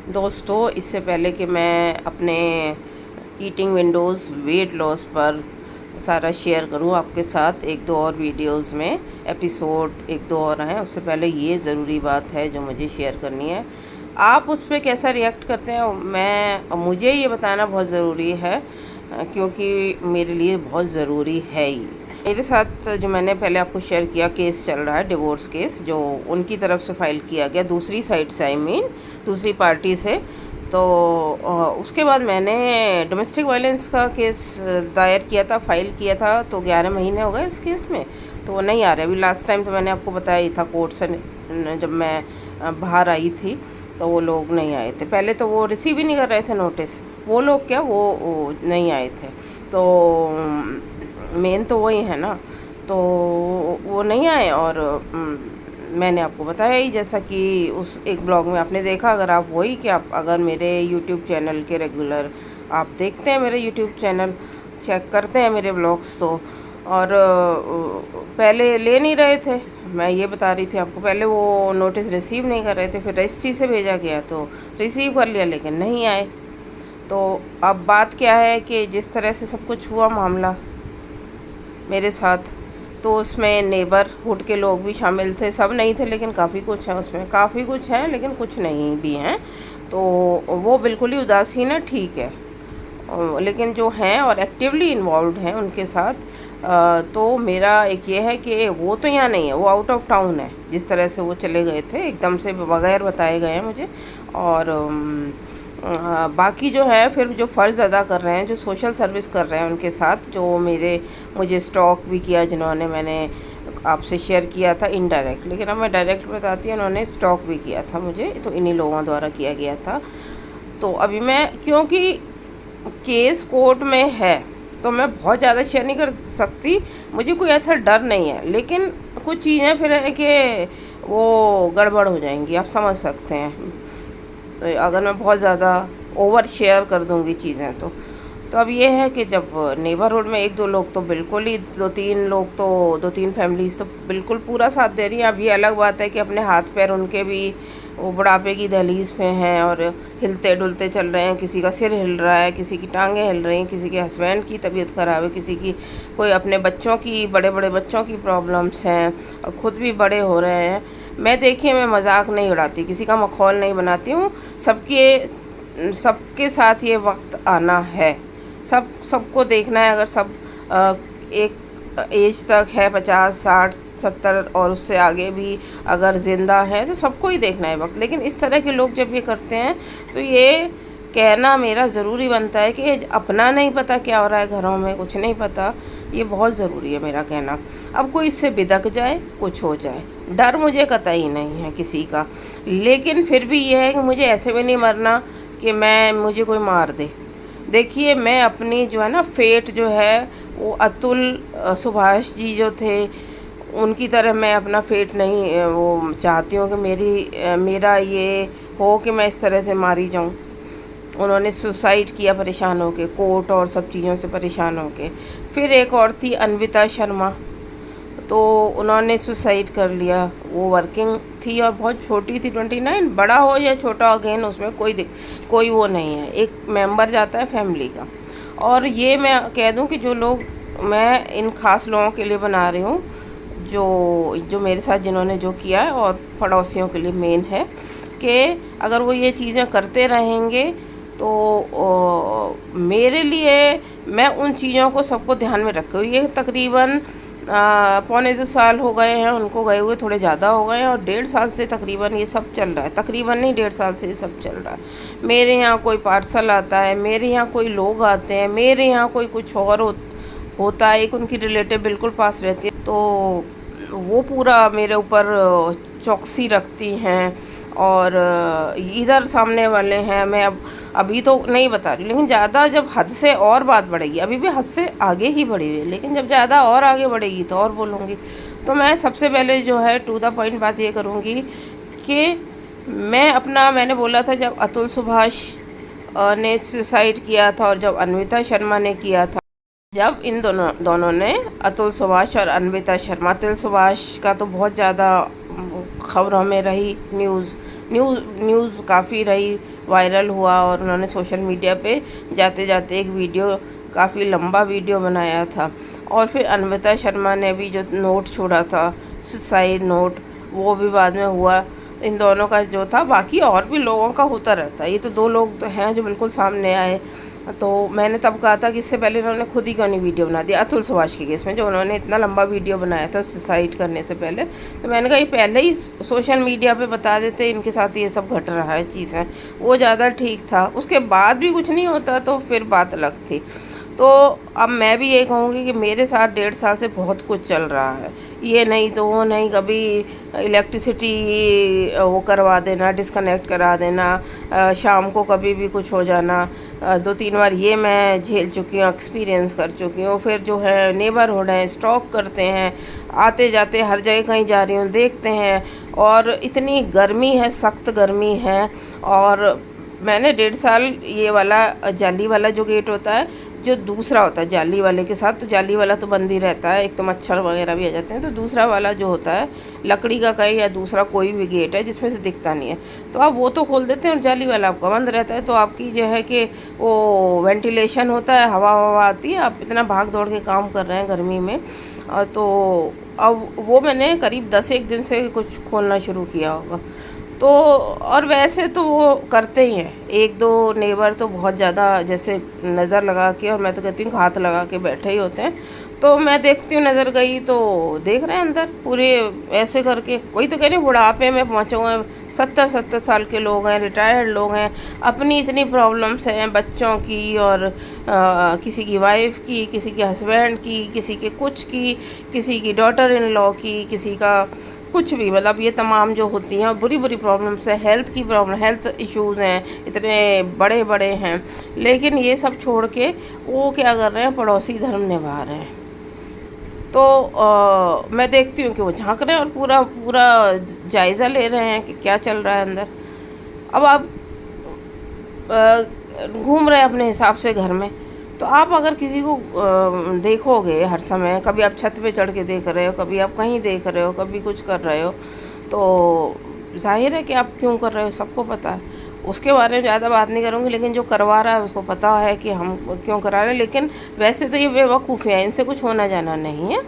दोस्तों, इससे पहले कि मैं अपने ईटिंग विंडोज़ वेट लॉस पर सारा शेयर करूं आपके साथ, एक दो और वीडियोस में एपिसोड एक दो और हैं, उससे पहले ये ज़रूरी बात है जो मुझे शेयर करनी है। आप उस पर कैसा रिएक्ट करते हैं मुझे ये बताना बहुत ज़रूरी है, क्योंकि मेरे लिए बहुत ज़रूरी है ही। मेरे साथ जो मैंने पहले आपको शेयर किया केस चल रहा है, डिवोर्स केस, जो उनकी तरफ से फ़ाइल किया गया दूसरी साइड से, दूसरी पार्टी से। तो उसके बाद मैंने डोमेस्टिक वायलेंस का केस दायर किया था, फाइल किया था, तो 11 महीने हो गए उस केस में, तो वो नहीं आ रहे। अभी लास्ट टाइम तो मैंने आपको बताया ही था, कोर्ट से जब मैं बाहर आई थी तो वो लोग नहीं आए थे। पहले तो वो रिसीव ही नहीं कर रहे थे नोटिस, वो लोग क्या, वो नहीं आए थे। तो मेन तो वही है ना, तो वो नहीं आए। और मैंने आपको बताया ही, जैसा कि उस एक ब्लॉग में आपने देखा, अगर आप वही कि आप अगर मेरे यूट्यूब चैनल के रेगुलर आप देखते हैं, मेरे यूट्यूब चैनल चेक करते हैं मेरे ब्लॉग्स, तो और पहले ले नहीं रहे थे, मैं ये बता रही थी आपको। पहले वो नोटिस रिसीव नहीं कर रहे थे, फिर रजिस्ट्री से भेजा गया तो रिसीव कर लिया, लेकिन नहीं आए। तो अब बात क्या है कि जिस तरह से सब कुछ हुआ मामला मेरे साथ, तो उसमें नेबरहुड के लोग भी शामिल थे, सब नहीं थे लेकिन काफ़ी कुछ है उसमें, काफ़ी कुछ है लेकिन कुछ नहीं भी हैं। तो वो बिल्कुल ही उदासीन है, ठीक है, लेकिन जो हैं और एक्टिवली इन्वॉल्व हैं उनके साथ, तो मेरा एक ये है कि वो तो यहाँ नहीं है, वो आउट ऑफ टाउन है। जिस तरह से वो चले गए थे एकदम से बगैर बताए गए हैं मुझे। और बाकी जो है फिर जो फ़र्ज़ अदा कर रहे हैं, जो सोशल सर्विस कर रहे हैं उनके साथ, जो मुझे स्टॉक भी किया, जिन्होंने, मैंने आपसे शेयर किया था इनडायरेक्ट, लेकिन अब मैं डायरेक्ट बताती हूँ, उन्होंने स्टॉक भी किया था मुझे, तो इन्हीं लोगों द्वारा किया गया था। तो अभी मैं, क्योंकि केस कोर्ट में है, तो मैं बहुत ज़्यादा शेयर नहीं कर सकती, मुझे कोई ऐसा डर नहीं है, लेकिन कुछ चीज़ें फिर है कि वो गड़बड़ हो जाएंगी, आप समझ सकते हैं। तो अगर मैं बहुत ज़्यादा ओवर शेयर कर दूंगी चीज़ें, तो अब ये है कि जब नेबरहुड में एक दो लोग तो बिल्कुल ही, दो तीन लोग तो, दो तीन फैमिलीज़ तो बिल्कुल पूरा साथ दे रही हैं। अब ये अलग बात है कि अपने हाथ पैर उनके भी वो बुढ़ापे की दहलीज पे हैं और हिलते डुलते चल रहे हैं, किसी का सिर हिल रहा है, किसी की टांगें हिल रही हैं, किसी के हस्बैंड की तबीयत ख़राब है, किसी की, कोई अपने बच्चों की, बड़े बड़े बच्चों की प्रॉब्लम्स हैं, और ख़ुद भी बड़े हो रहे हैं। मैं, देखिए, मैं मजाक नहीं उड़ाती, किसी का मखौल नहीं बनाती हूँ, सबके साथ ये वक्त आना है, सबको देखना है। अगर सब एक एज तक है, 50 60 70 और उससे आगे भी अगर ज़िंदा है, तो सबको ही देखना है वक्त। लेकिन इस तरह के लोग जब ये करते हैं, तो ये कहना मेरा ज़रूरी बनता है कि अपना नहीं पता क्या हो रहा है घरों में, कुछ नहीं पता, ये बहुत ज़रूरी है मेरा कहना। अब कोई इससे बिदक जाए, कुछ हो जाए, डर मुझे कतई नहीं है किसी का, लेकिन फिर भी ये है कि मुझे ऐसे भी नहीं मरना कि मुझे कोई मार दे। देखिए, मैं अपनी जो है ना फेट जो है, वो अतुल सुभाष जी जो थे, उनकी तरह मैं अपना फेट नहीं वो चाहती हूँ कि मेरा ये हो कि मैं इस तरह से मारी जाऊँ। उन्होंने सुसाइड किया परेशान होके, कोर्ट और सब चीज़ों से परेशान होके। फिर एक और थी अन्विता शर्मा, तो उन्होंने सुसाइड कर लिया। वो वर्किंग थी और बहुत छोटी थी, 29। बड़ा हो या छोटा, अगेन उसमें कोई वो नहीं है, एक मेंबर जाता है फैमिली का। और ये मैं कह दूं कि जो लोग मैं इन ख़ास लोगों के लिए बना रही हूँ, जो मेरे साथ जिन्होंने जो किया है, और पड़ोसियों के लिए मेन है कि अगर वो ये चीज़ें करते रहेंगे, तो मेरे लिए, मैं उन चीज़ों को सबको ध्यान में रखे हुए, ये तकरीबन पौने 2 साल हो गए हैं उनको गए हुए, थोड़े ज़्यादा हो गए हैं, और 1.5 साल से तकरीबन ये सब चल रहा है, तकरीबन नहीं, 1.5 साल से ये सब चल रहा है। मेरे यहाँ कोई पार्सल आता है, मेरे यहाँ कोई लोग आते हैं, मेरे यहाँ कोई कुछ और होता है, एक उनकी रिलेटिव बिल्कुल पास रहती है, तो वो पूरा मेरे ऊपर चौकसी रखती हैं। और इधर सामने वाले हैं, मैं अभी तो नहीं बता रही, लेकिन ज़्यादा जब हद से और बात बढ़ेगी, अभी भी हद से आगे ही बढ़ी हुई है, लेकिन जब ज़्यादा और आगे बढ़ेगी तो और बोलूँगी। तो मैं सबसे पहले जो है टू द पॉइंट बात ये करूँगी कि मैंने बोला था, जब अतुल सुभाष ने सुसाइड किया था और जब अन्विता शर्मा ने किया था, जब इन दोनों ने, अतुल सुभाष और अन्विता शर्मा, अतुल सुभाष का तो बहुत ज़्यादा खबरों में रही, न्यूज़ काफ़ी रही, वायरल हुआ और उन्होंने सोशल मीडिया पे जाते जाते एक वीडियो, काफ़ी लंबा वीडियो बनाया था। और फिर अन्विता शर्मा ने भी जो नोट छोड़ा था, सुसाइड नोट, वो भी बाद में हुआ। इन दोनों का जो था, बाकी और भी लोगों का होता रहता है। ये तो 2 लोग तो हैं जो बिल्कुल सामने आए। तो मैंने तब कहा था कि इससे पहले इन्होंने खुद ही क्यों नहीं वीडियो बना दिया, अतुल सुभाष के केस में जो उन्होंने इतना लंबा वीडियो बनाया था सुसाइड करने से पहले। तो मैंने कहा ये पहले ही सोशल मीडिया पे बता देते इनके साथ ये सब घट रहा है चीज़ें, वो ज़्यादा ठीक था। उसके बाद भी कुछ नहीं होता तो फिर बात अलग थी। तो अब मैं भी ये कहूँगी कि मेरे साथ 1.5 साल से बहुत कुछ चल रहा है, ये नहीं तो वो नहीं, कभी इलेक्ट्रिसिटी वो करवा देना, डिस्कनेक्ट करा देना, शाम को कभी भी कुछ हो जाना। 2-3 बार ये मैं झेल चुकी हूँ, एक्सपीरियंस कर चुकी हूँ। फिर जो है नेबरहुड हैं, स्टॉक करते हैं, आते जाते हर जगह कहीं जा रही हूँ देखते हैं। और इतनी गर्मी है, सख्त गर्मी है। और मैंने 1.5 साल ये वाला जाली वाला जो गेट होता है, जो दूसरा होता है जाली वाले के साथ, तो जाली वाला तो बंद ही रहता है, एक तो मच्छर वगैरह भी आ जाते हैं। तो दूसरा वाला जो होता है लकड़ी का कहीं या दूसरा कोई भी गेट है जिसमें से दिखता नहीं है, तो आप वो तो खोल देते हैं और जाली वाला आपका बंद रहता है। तो आपकी जो है कि वो वेंटिलेशन होता है, हवा हवा आती है। आप इतना भाग दौड़ के काम कर रहे हैं गर्मी में, तो अब वो मैंने करीब 10 दिन से कुछ खोलना शुरू किया होगा। तो और वैसे तो वो करते ही हैं, 1-2 नेबर तो बहुत ज़्यादा जैसे नज़र लगा के, और मैं तो कहती हूँ हाथ लगा के बैठे ही होते हैं। तो मैं देखती हूँ, नज़र गई तो देख रहे हैं अंदर पूरे ऐसे करके। वही तो कह रही हूँ, बुढ़ापे में पहुँचे हुए हैं, 70-70 साल के लोग हैं, रिटायर्ड लोग हैं, अपनी इतनी प्रॉब्लम्स हैं बच्चों की, और किसी की वाइफ की, किसी के हस्बैंड की, किसी के कुछ की, किसी की डॉटर इन लॉ की, किसी का कुछ भी, मतलब ये तमाम जो होती हैं बुरी बुरी प्रॉब्लम्स हैं, हेल्थ की प्रॉब्लम, हेल्थ इश्यूज़ हैं, इतने बड़े बड़े हैं। लेकिन ये सब छोड़ के वो क्या कर रहे हैं, पड़ोसी धर्म निभा रहे हैं। तो मैं देखती हूँ कि वो झांक रहे हैं और पूरा पूरा जायज़ा ले रहे हैं कि क्या चल रहा है अंदर। अब आप घूम रहे हैं अपने हिसाब से घर में, तो आप अगर किसी को देखोगे हर समय, कभी आप छत पे चढ़ के देख रहे हो, कभी आप कहीं देख रहे हो, कभी कुछ कर रहे हो, तो जाहिर है कि आप क्यों कर रहे हो, सबको पता है। उसके बारे में ज़्यादा बात नहीं करूँगी, लेकिन जो करवा रहा है उसको पता है कि हम क्यों करा रहे हैं। लेकिन वैसे तो ये बेवकूफ़ी है, इनसे कुछ होना जाना नहीं है।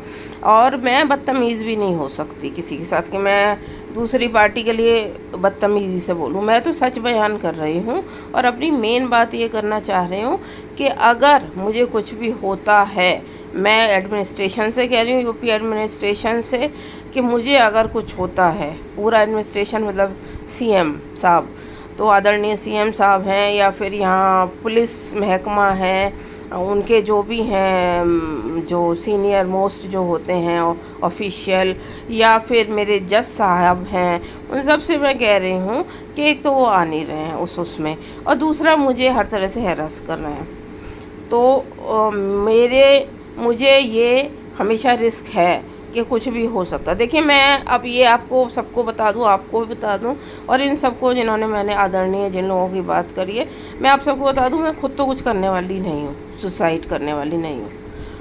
और मैं बदतमीज़ भी नहीं हो सकती किसी के साथ कि मैं दूसरी पार्टी के लिए बदतमीज़ी से बोलूँ। मैं तो सच बयान कर रही हूँ और अपनी मेन बात ये करना चाह रही हूँ कि अगर मुझे कुछ भी होता है, मैं एडमिनिस्ट्रेशन से कह रही हूँ, यूपी एडमिनिस्ट्रेशन से, कि मुझे अगर कुछ होता है, पूरा एडमिनिस्ट्रेशन मतलब सीएम साहब, तो आदरणीय सीएम साहब हैं, या फिर यहाँ पुलिस महकमा है, उनके जो भी हैं जो सीनियर मोस्ट जो होते हैं ऑफिशियल, या फिर मेरे जज साहब हैं, उन सब से मैं कह रही हूँ कि एक तो वो आ नहीं रहे हैं उसमें, और दूसरा मुझे हर तरह से हैरास कर रहे हैं। तो मुझे ये हमेशा रिस्क है कि कुछ भी हो सकता है। देखिए, मैं अब ये आपको सबको बता दूं, आपको भी बता दूं, और इन सबको जिन्होंने, मैंने आदरणीय जिन लोगों की बात करी है, मैं आप सबको बता दूं, मैं खुद तो कुछ करने वाली नहीं हूँ, सुसाइड करने वाली नहीं हूँ।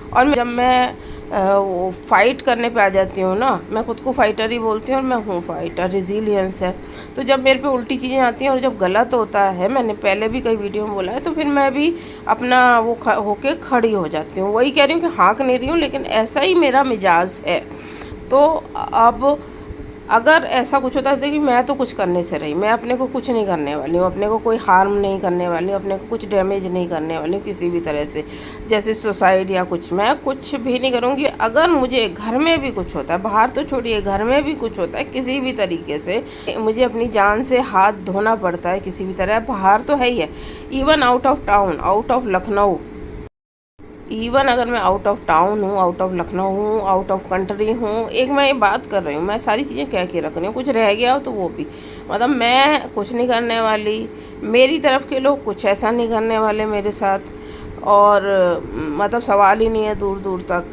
और जब मैं वो फाइट करने पे आ जाती हूँ ना, मैं खुद को फाइटर ही बोलती हूँ और मैं हूँ फाइटर, रिजीलियंस है। तो जब मेरे पे उल्टी चीज़ें आती हैं और जब गलत होता है, मैंने पहले भी कई वीडियो में बोला है, तो फिर मैं भी अपना वो होके खड़ी हो जाती हूँ। वही कह रही हूँ कि हाँक नहीं रही हूँ, लेकिन ऐसा ही मेरा मिजाज है। तो अब अगर ऐसा कुछ होता है, देखिए मैं तो कुछ करने से रही, मैं अपने को कुछ नहीं करने वाली हूँ, अपने को कोई हार्म नहीं करने वाली हूँ, अपने को कुछ डैमेज नहीं करने वाली हूँ किसी भी तरह से, जैसे सुसाइड या कुछ, मैं कुछ भी नहीं करूँगी। अगर मुझे घर में भी कुछ होता है, बाहर तो छोड़िए, घर में भी कुछ होता है किसी भी तरीके से, मुझे अपनी जान से हाथ धोना पड़ता है किसी भी तरह, बाहर तो है ही है, even out of town, out of Lucknow, even अगर मैं आउट ऑफ टाउन हूँ, आउट ऑफ लखनऊ हूँ, आउट ऑफ कंट्री हूँ, एक मैं ये बात कर रही हूँ, मैं सारी चीज़ें कह के रख रही हूँ, कुछ रह गया हो तो वो भी, मतलब मैं कुछ नहीं करने वाली, मेरी तरफ के लोग कुछ ऐसा नहीं करने वाले मेरे साथ, और मतलब सवाल ही नहीं है दूर दूर तक।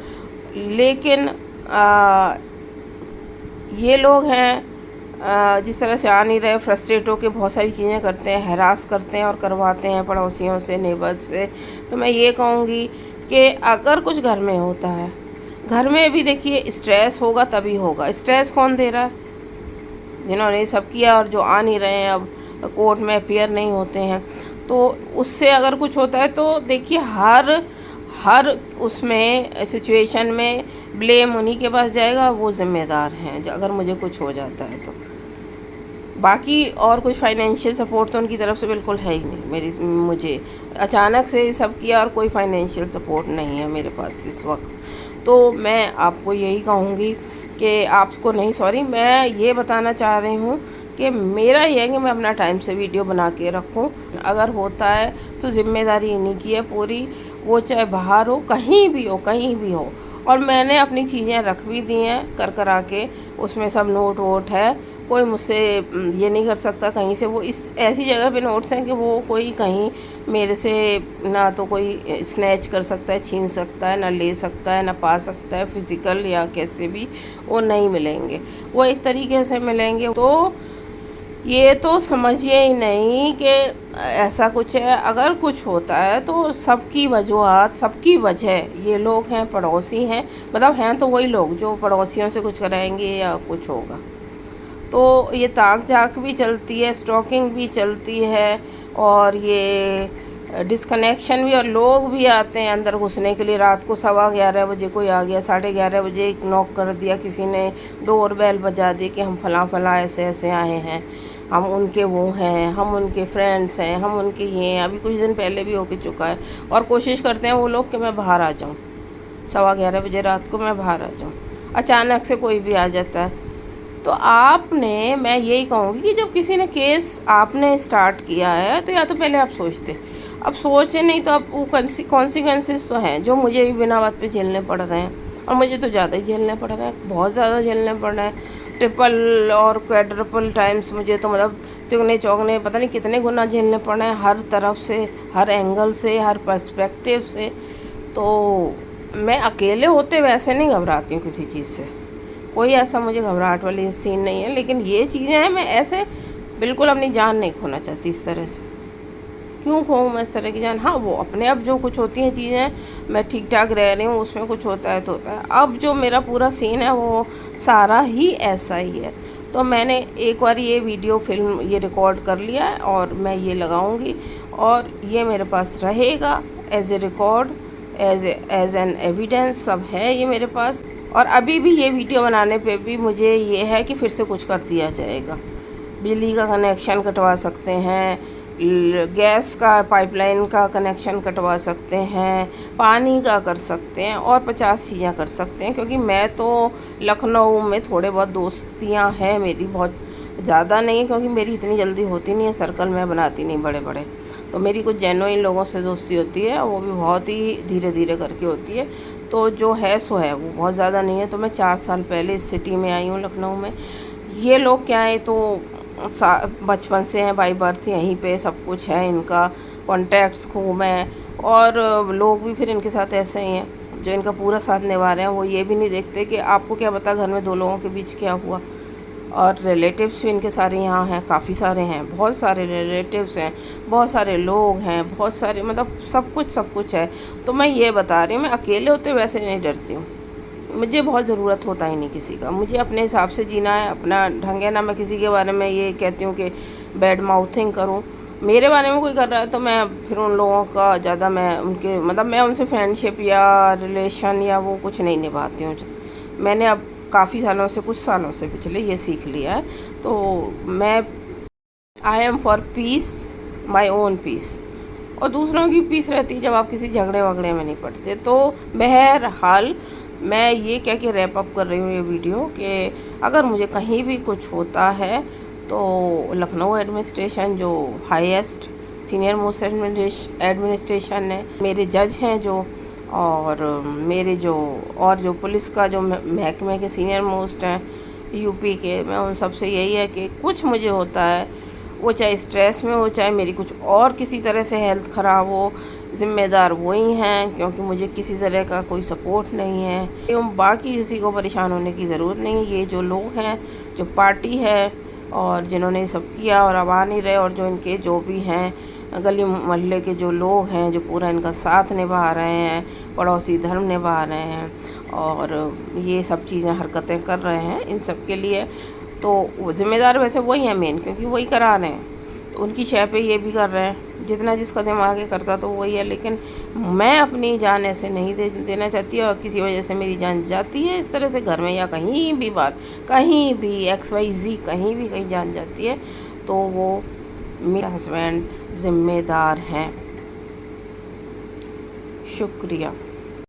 लेकिन ये लोग हैं जिस तरह से आ नहीं रहे, फ्रस्ट्रेट होकर बहुत सारी चीज़ें करते हैं, हैरास करते हैं और करवाते हैं पड़ोसियों से, नेबर्स से। तो मैं ये कहूँगी कि अगर कुछ घर में होता है, घर में भी देखिए स्ट्रेस होगा तभी होगा। स्ट्रेस कौन दे रहा है? जिन्होंने ये सब किया और जो आ नहीं रहे हैं अब, कोर्ट में अपीयर नहीं होते हैं। तो उससे अगर कुछ होता है तो देखिए हर हर उसमें सिचुएशन में ब्लेम उन्हीं के पास जाएगा, वो ज़िम्मेदार हैं अगर मुझे कुछ हो जाता है तो। बाकी और कुछ फाइनेंशियल सपोर्ट तो उनकी तरफ से बिल्कुल है ही नहीं। मुझे अचानक से सब किया और कोई फाइनेंशियल सपोर्ट नहीं है मेरे पास इस वक्त। तो मैं आपको यही कहूँगी कि आपको नहीं, सॉरी, मैं ये बताना चाह रही हूँ कि मेरा ये है कि मैं अपना टाइम से वीडियो बना के रखूँ। अगर होता है तो ज़िम्मेदारी इन्हीं की है पूरी, वो चाहे बाहर हो, कहीं भी हो, कहीं भी हो। और मैंने अपनी चीज़ें रख भी दी हैं करा के, उसमें सब नोट वोट है। कोई मुझसे ये नहीं कर सकता कहीं से, वो इस ऐसी जगह पे नोट्स हैं कि वो कोई कहीं मेरे से ना तो कोई स्नैच कर सकता है, छीन सकता है, ना ले सकता है, ना पा सकता है, फिज़िकल या कैसे भी वो नहीं मिलेंगे। वो एक तरीके से मिलेंगे। तो ये तो समझिए ही नहीं कि ऐसा कुछ है। अगर कुछ होता है तो सबकी वजूहत, सबकी वजह ये लोग हैं, पड़ोसी हैं, मतलब हैं तो वही लोग जो पड़ोसियों से कुछ कराएंगे या कुछ होगा। तो ये ताक झाक भी चलती है, स्टॉकिंग भी चलती है, और ये डिस्कनेक्शन भी, और लोग भी आते हैं अंदर घुसने के लिए। रात को 11:15 बजे कोई आ गया, 11:30 बजे एक नॉक कर दिया किसी ने, डोर बेल बजा दी कि हम फलां फलां ऐसे ऐसे आए हैं, हम उनके वो हैं, हम उनके फ्रेंड्स हैं, हम उनके ये हैं। अभी कुछ दिन पहले भी होके चुका है। और कोशिश करते हैं वो लोग कि मैं बाहर आ जाऊँ, 11:15 बजे रात को मैं बाहर आ जाऊँ। अचानक से कोई भी आ जाता है। तो आपने, मैं यही कहूँगी कि जब किसी ने केस आपने स्टार्ट किया है तो या तो पहले आप सोचते, अब सोचे नहीं तो अब वो कॉन्सिक्वेंसेस तो हैं जो मुझे भी बिना बात पे झेलने पड़ रहे हैं, और मुझे तो ज़्यादा ही झेलने पड़ रहे हैं, बहुत ज़्यादा झेलने पड़ रहे हैं। ट्रिपल और क्वाड्रपल टाइम्स मुझे तो, मतलब तिगने चौगने पता नहीं कितने गुना झेलने पड़ रहे हैं, हर तरफ से, हर एंगल से, हर पर्सपेक्टिव से। तो मैं अकेले होते वैसे नहीं घबराती हूँ किसी चीज़ से, कोई ऐसा मुझे घबराहट वाली सीन नहीं है। लेकिन ये चीज़ें हैं, मैं ऐसे बिल्कुल अपनी जान नहीं खोना चाहती इस तरह से। क्यों खोऊँ मैं इस तरह की जान? हाँ, वो अपने अब जो कुछ होती हैं चीज़ें, मैं ठीक ठाक रह रही हूँ, उसमें कुछ होता है तो होता है। अब जो मेरा पूरा सीन है वो सारा ही ऐसा ही है। तो मैंने एक बार ये वीडियो फिल्म ये रिकॉर्ड कर लिया है और मैं ये लगाऊंगी, और ये मेरे पास रहेगा as a record, as an evidence, सब है ये मेरे पास। और अभी भी ये वीडियो बनाने पे भी मुझे ये है कि फिर से कुछ कर दिया जाएगा। बिजली का कनेक्शन कटवा सकते हैं, गैस का पाइपलाइन का कनेक्शन कटवा सकते हैं, पानी का कर सकते हैं, और 50 चीज़ें कर सकते हैं। क्योंकि मैं तो लखनऊ में थोड़े बहुत दोस्तियां हैं मेरी, बहुत ज़्यादा नहीं है, क्योंकि मेरी इतनी जल्दी होती नहीं है, सर्कल मैं बनाती नहीं बड़े बड़े। तो मेरी कुछ जेन्युइन लोगों से दोस्ती होती है, वो भी बहुत ही धीरे धीरे करके होती है। तो जो है सो है, वो बहुत ज़्यादा नहीं है। तो मैं 4 साल पहले इस सिटी में आई हूँ, लखनऊ में। ये लोग क्या है, तो बचपन से हैं, बाई बर्थ यहीं पे सब कुछ है इनका, कॉन्टैक्ट्स खूब हैं। और लोग भी फिर इनके साथ ऐसे ही हैं जो इनका पूरा साथ निभा रहे हैं। वो ये भी नहीं देखते कि आपको क्या पता घर में 2 लोगों के बीच क्या हुआ। और रिलेटिव्स भी इनके सारे यहाँ हैं, काफ़ी सारे हैं, बहुत सारे रिलेटिव्स हैं, बहुत सारे लोग हैं, बहुत सारे, मतलब सब कुछ है। तो मैं ये बता रही हूँ, मैं अकेले होते वैसे नहीं डरती हूँ। मुझे बहुत ज़रूरत होता ही नहीं किसी का, मुझे अपने हिसाब से जीना है, अपना ढंग है। ना मैं किसी के बारे में ये कहती हूँ कि बैड माउथिंग करूँ। मेरे बारे में कोई कर रहा है तो मैं फिर उन लोगों का ज़्यादा, मैं उनके, मतलब मैं उनसे फ्रेंडशिप या रिलेशन या वो कुछ नहीं निभाती हूँ। मैंने अब काफ़ी सालों से, कुछ सालों से पिछले, ये सीख लिया है। तो मैं, I am for peace, my own peace. और दूसरों की पीस रहती है जब आप किसी झगड़े वगड़े में नहीं पड़ते। तो बहरहाल मैं ये कह के रैप अप कर रही हूँ ये वीडियो कि अगर मुझे कहीं भी कुछ होता है तो लखनऊ एडमिनिस्ट्रेशन, जो हाईएस्ट सीनियर मोस्ट एडमिनिस्ट्रेशन है, मेरे जज हैं जो, और मेरे जो, और जो पुलिस का जो महकमे के सीनियर मोस्ट हैं यूपी के, मैं उन सब से यही है कि कुछ मुझे होता है, वो चाहे स्ट्रेस में हो, चाहे मेरी कुछ और किसी तरह से हेल्थ ख़राब हो, ज़िम्मेदार वही हैं, क्योंकि मुझे किसी तरह का कोई सपोर्ट नहीं है। क्यों बाकी किसी को परेशान होने की ज़रूरत नहीं है। ये जो लोग हैं, जो पार्टी है, और जिन्होंने सब किया और अब आ नहीं रहे, और जो इनके जो भी हैं गली मोहल्ले के जो लोग हैं जो पूरा इनका साथ निभा रहे हैं, पड़ोसी धर्म निभा रहे हैं, और ये सब चीज़ें हरकतें कर रहे हैं, इन सब के लिए तो वो ज़िम्मेदार वैसे वही हैं मेन, क्योंकि वही करा रहे हैं। तो उनकी शय पे ये भी कर रहे हैं, जितना जिसका दिमाग है करता तो वही है। लेकिन मैं अपनी जान ऐसे नहीं देना चाहती, और किसी वजह से मेरी जान जाती है इस तरह से घर में या कहीं भी बाहर, कहीं भी XYZ कहीं भी कहीं जान जाती है, तो वो मेरा हस्बैंड ज़िम्मेदार हैं। शुक्रिया।